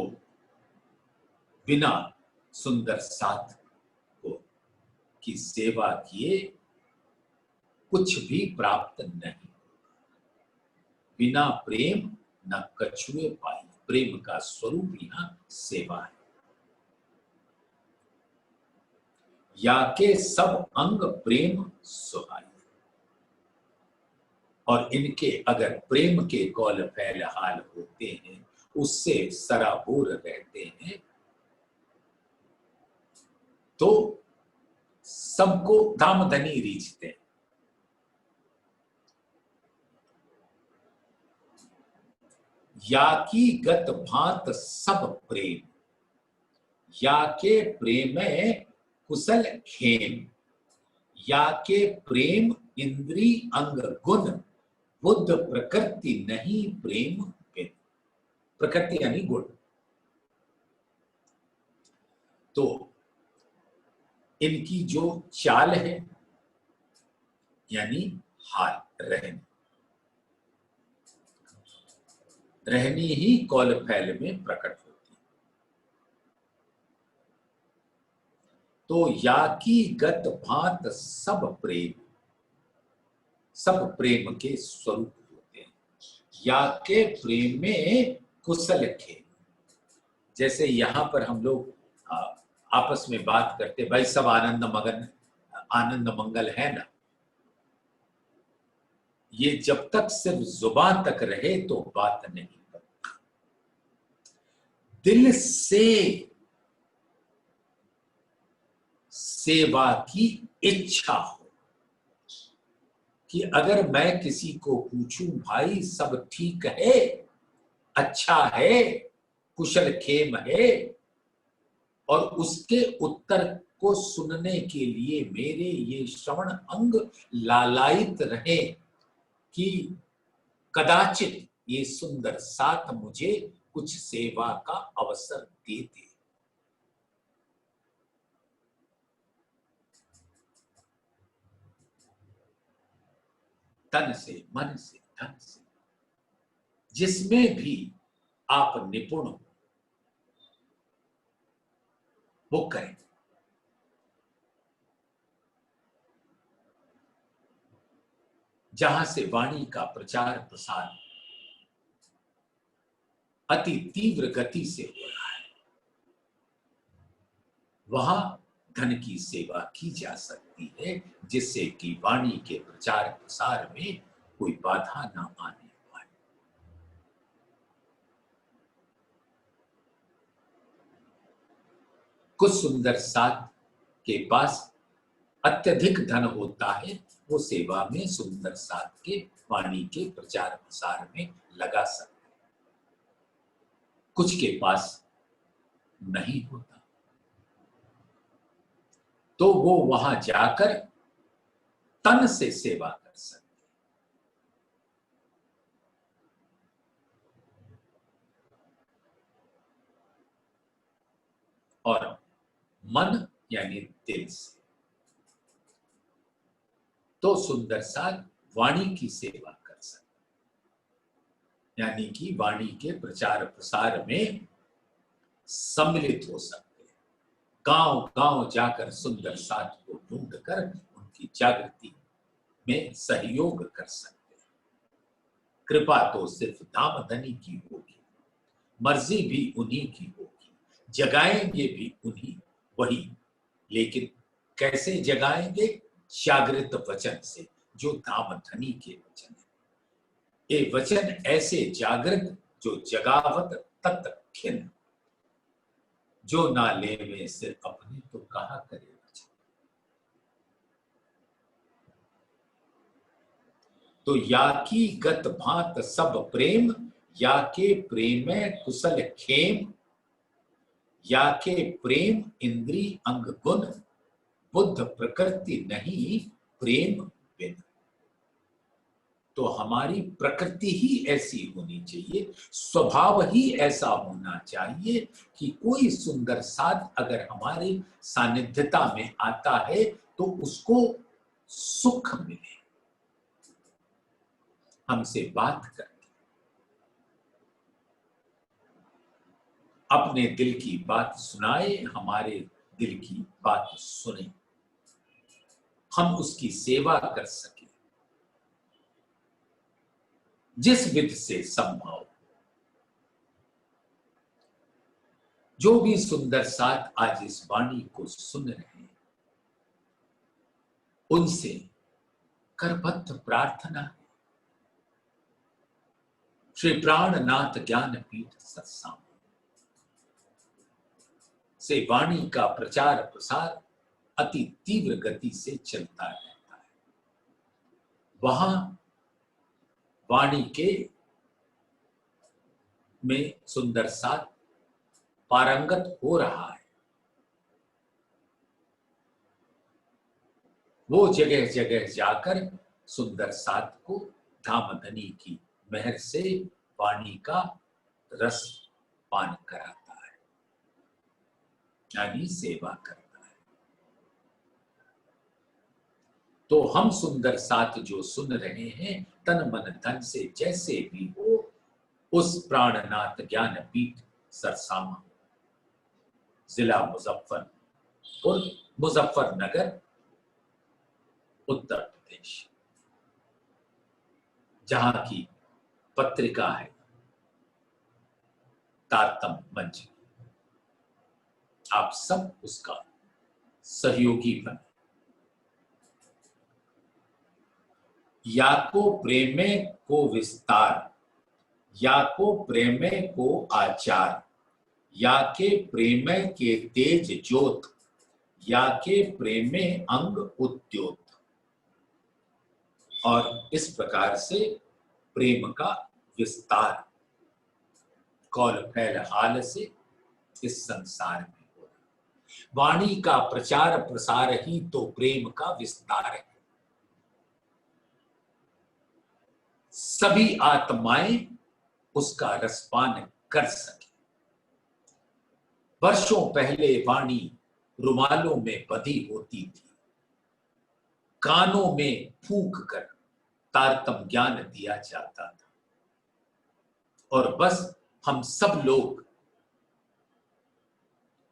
बिना सुंदर साथ को की सेवा किए कुछ भी प्राप्त नहीं। बिना प्रेम न कछुए पाई। प्रेम का स्वरूप यहां सेवा है। या के सब अंग प्रेम सुहाई। और इनके अगर प्रेम के कौल फैलहाल होते हैं, उससे सराबोर रहते हैं, तो सबको धामधनी रीझते हैं। या की गत भांत सब प्रेम, या के प्रेम कुशल खेम। या के प्रेम इंद्री अंग गुण, बुद्ध प्रकृति नहीं प्रेम बिन। प्रकृति यानी गुण। तो इनकी जो चाल है यानी हाल, रहनी ही कौल फैल में प्रकट होती। तो या की गत भांत सब प्रेम, सब प्रेम के स्वरूप होते हैं। या के प्रेम में कुशल खेल। जैसे यहां पर हम लोग आपस में बात करते, भाई सब आनंद मगन, आनंद मंगल है ना। ये जब तक सिर्फ जुबान तक रहे तो बात नहीं बनती। दिल से सेवा की इच्छा हो कि अगर मैं किसी को पूछूं, भाई सब ठीक है, अच्छा है, कुशल खेम है, और उसके उत्तर को सुनने के लिए मेरे ये श्रवण अंग लालायित रहे कि कदाचित ये सुंदर साथ मुझे कुछ सेवा का अवसर दे दे। तन से, मन से, धन से, जिसमें भी आप निपुण हो वो करें। जहां से वाणी का प्रचार प्रसार अति तीव्र गति से हो रहा है, वहां धन की सेवा की जा सकती है, जिससे कि वाणी के प्रचार प्रसार में कोई बाधा ना आने पाए। कुछ सुंदर साध के पास अत्यधिक धन होता है, वो सेवा में सुंदर साध के वाणी के प्रचार प्रसार में लगा सकते हैं। कुछ के पास नहीं होता, तो वो वहां जाकर तन से सेवा कर सकते हैं। और मन यानी दिल से, तो सुंदर साध वाणी की सेवा कर सकते, यानी कि वाणी के प्रचार प्रसार में सम्मिलित हो सकते हैं। गांव गांव जाकर सुंदर साध को ढूंढकर उनकी जागृति में सहयोग कर सकते हैं। कृपा तो सिर्फ दामधनी की होगी, मर्जी भी उन्हीं की होगी, जगाएंगे भी उन्हीं वही, लेकिन कैसे जगाएंगे? जागृत वचन से, जो दामधनी के वचन है। ये वचन ऐसे जागृत जो जगावत तत् खिन, जो ना लेवे सिर अपने तो कहा करे वचन। तो या की गत भात सब प्रेम, या के प्रेम कुशल खेम, या के प्रेम इंद्री अंग गुण, बुद्ध प्रकृति नहीं प्रेम बिन। तो हमारी प्रकृति ही ऐसी होनी चाहिए, स्वभाव ही ऐसा होना चाहिए कि कोई सुंदर साध अगर हमारी सानिध्यता में आता है तो उसको सुख मिले, हमसे बात करके अपने दिल की बात सुनाए, हमारे दिल की बात सुने, हम उसकी सेवा कर सके जिस विध से संभव। जो भी सुंदर साथ आज इस वाणी को सुन रहे हैं, उनसे करबद्ध प्रार्थना है, श्री प्राणनाथ ज्ञानपीठ सत्संग से वाणी का प्रचार प्रसार अति तीव्र गति से चलता रहता है। वहां वाणी के में सुंदर साथ पारंगत हो रहा है, वो जगह जगह जाकर सुंदर साथ को धामधनी की मेहर से वाणी का रस पान कराता है, यानी सेवा करता है। तो हम सुंदर साथ जो सुन रहे हैं, तन मन धन से जैसे भी हो, उस प्राणनाथ ज्ञानपीठ सरसामा, जिला मुजफ्फरपुर, मुजफ्फरनगर, उत्तर प्रदेश, जहां की पत्रिका है तारतम मंच, आप सब उसका सहयोगी बने। या को प्रेमे को विस्तार, या को प्रेमे को आचार, या के प्रेमे के तेज ज्योत, या के प्रेमे अंग उद्योत। और इस प्रकार से प्रेम का विस्तार कौल फैल हाल से इस संसार में हो रहा। वाणी का प्रचार प्रसार ही तो प्रेम का विस्तार है। सभी आत्माएं उसका रसपान कर सके। वर्षों पहले वाणी रुमालों में बंधी होती थी, कानों में फूंक कर तारतम ज्ञान दिया जाता था, और बस हम सब लोग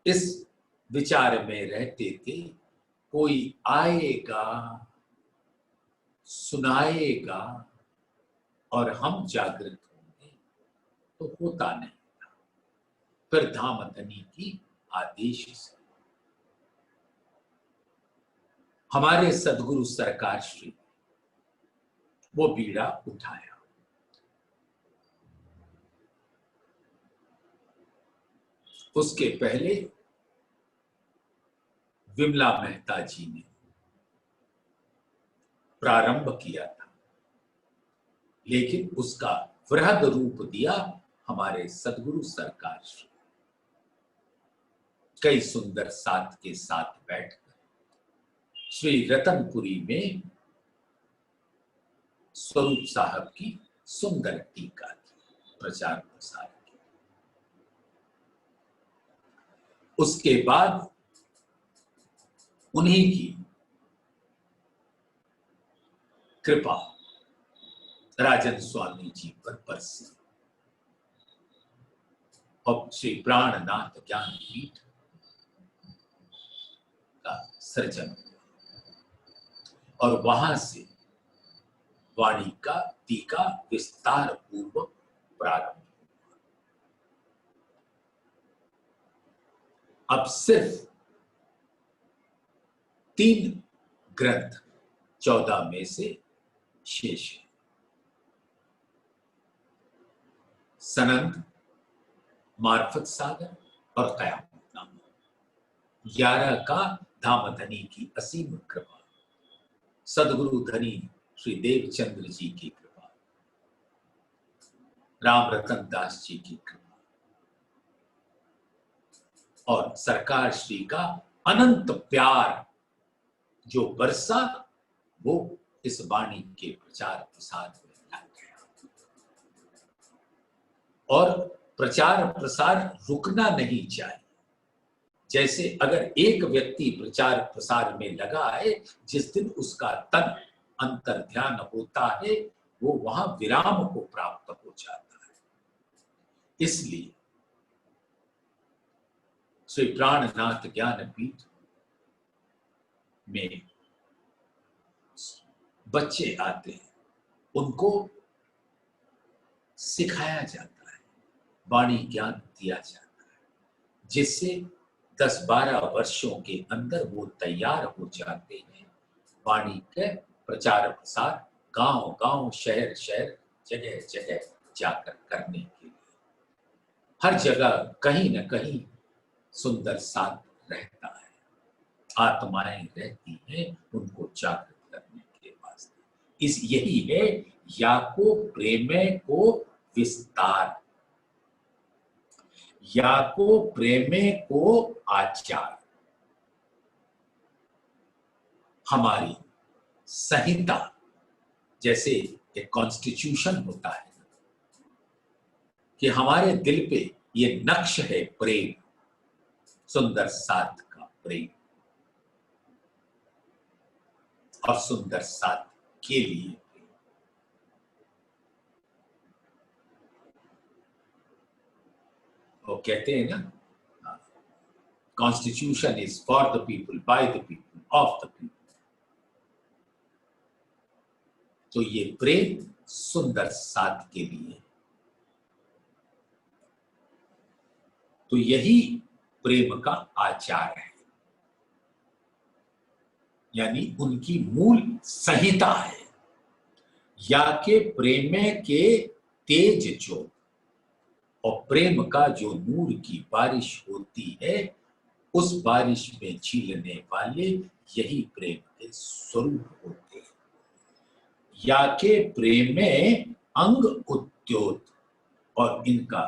इस विचार में रहते थे, कोई आएगा सुनाएगा और हम जागृत होंगे, तो होता नहीं था। फिर धामधनी की आदेश से हमारे सदगुरु सरकार श्री वो बीड़ा उठाया। उसके पहले विमला मेहता जी ने प्रारंभ किया था, लेकिन उसका वृहद रूप दिया हमारे सदगुरु सरकार श्री। कई सुंदर साथ के साथ बैठकर श्री रतनपुरी में स्वरूप साहब की सुंदर टीका की, प्रचार प्रसार की। उसके बाद उन्हीं की कृपा राजन स्वामी जी पर बरसी और श्री प्राणनाथ ज्ञानपीठ का सृजन हुआ और वहां से वाणी का टीका विस्तार पूर्वक प्रारंभ हुआ। अब सिर्फ 3 ग्रंथ 14 में से शेष है। सनंद, मार्फत सागर और कयामतनामा। 11 का धामधनी की असीम कृपा, सदगुरु धनी श्री देवचंद्र जी की कृपा, राम रतन दास जी की कृपा और सरकार श्री का अनंत प्यार जो बरसा, वो इस वाणी के प्रचार प्रसार में लग गया। और प्रचार प्रसार रुकना नहीं चाहिए। जैसे अगर एक व्यक्ति प्रचार प्रसार में लगा है, जिस दिन उसका तन अंतर ध्यान होता है, वो वहां विराम को प्राप्त हो जाता है। इसलिए श्री प्राणनाथ ज्ञानपीठ में बच्चे आते हैं, उनको सिखाया जाता है, वाणी ज्ञान दिया जाता है, जिससे 10-12 वर्षों के अंदर वो तैयार हो जाते हैं वाणी के प्रचार प्रसार गांव गांव, शहर शहर, जगह जगह जाकर करने के लिए। हर जगह कहीं न कहीं सुंदर साथ रहता है, आत्माएं रहती हैं उनको जागृत करने के वास्ते। इस यही है याको प्रेमे को विस्तार, याको प्रेमे को आचार। हमारी संहिता जैसे एक कॉन्स्टिट्यूशन होता है कि हमारे दिल पे ये नक्श है प्रेम, सुंदर साथ का प्रेम और सुंदर साथ के लिए प्रेम। वो कहते हैं ना, constitution is for the people, by the people, of the people. तो ये प्रेम सुंदर साथ के लिए, तो यही प्रेम का आचार है, यानी उनकी मूल संहिता है। या के प्रेमे के तेज जो, और प्रेम का जो नूर की बारिश होती है, उस बारिश में झीलने वाले यही प्रेम के स्वरूप होते हैं। या के प्रेमे अंग उद्योत, और इनका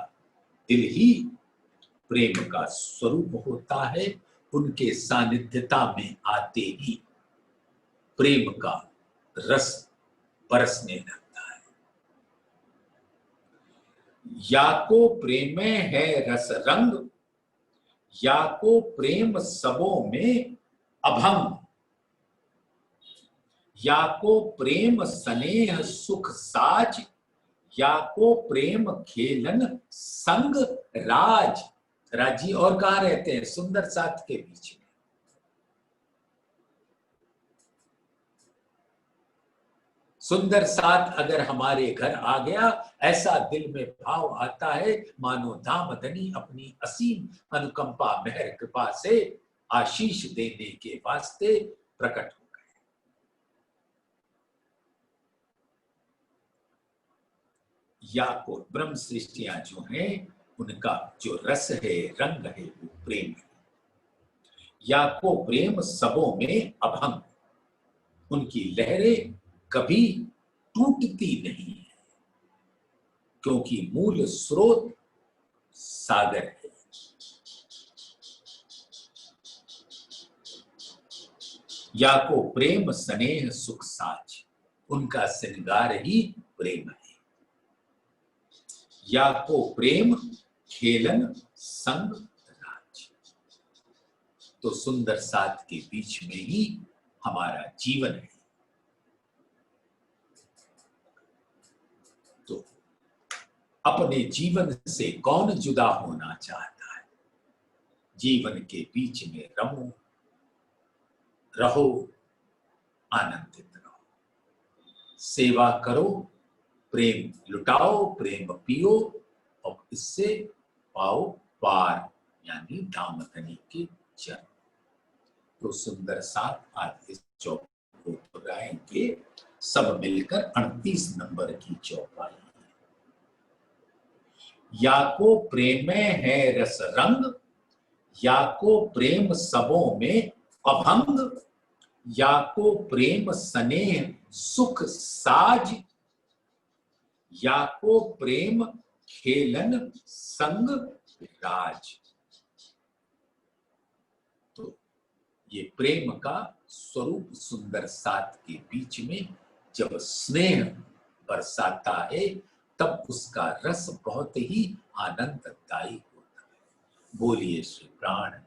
दिल ही प्रेम का स्वरूप होता है। उनके सानिध्यता में आते ही प्रेम का रस बरसने लगता है। या को प्रेमे है रस रंग, या को प्रेम सबों में अभंग, या को प्रेम स्नेह सुख साज, या को प्रेम खेलन संग राज। राजी और कहाँ रहते हैं? सुंदर साथ के बीच में। सुंदर साथ अगर हमारे घर आ गया, ऐसा दिल में भाव आता है मानो धामधनी अपनी असीम अनुकंपा मेहर कृपा से आशीष देने के वास्ते प्रकट हो गए। या को ब्रह्म सृष्टियां जो हैं, उनका जो रस है, रंग है, वो प्रेम है। या को प्रेम सबों में अभंग, उनकी लहरें कभी टूटती नहीं है, क्योंकि मूल स्रोत सागर है। या को प्रेम स्नेह सुख साज, उनका श्रृंगार ही प्रेम है। या को प्रेम खेलन संग राज, तो सुंदर साथ के बीच में ही हमारा जीवन है। तो अपने जीवन से कौन जुदा होना चाहता है? जीवन के बीच में रहो, आनंदित रहो, सेवा करो, प्रेम लुटाओ, प्रेम पियो, और इससे पाओ पार, यानी धामधनी के जन्म। तो सुंदर साथ आज इस चौक को दोहराएंगे सब मिलकर 38 नंबर की चौपाई। या को प्रेम है रस रंग, या को प्रेम सबों में अभंग, या को प्रेम स्नेह सुख साज, या को प्रेम खेलन संग राज। तो ये प्रेम का स्वरूप सुंदर साथ के बीच में जब स्नेह बरसाता है, तब उसका रस बहुत ही आनंददायी होता है। बोलिए श्री प्राण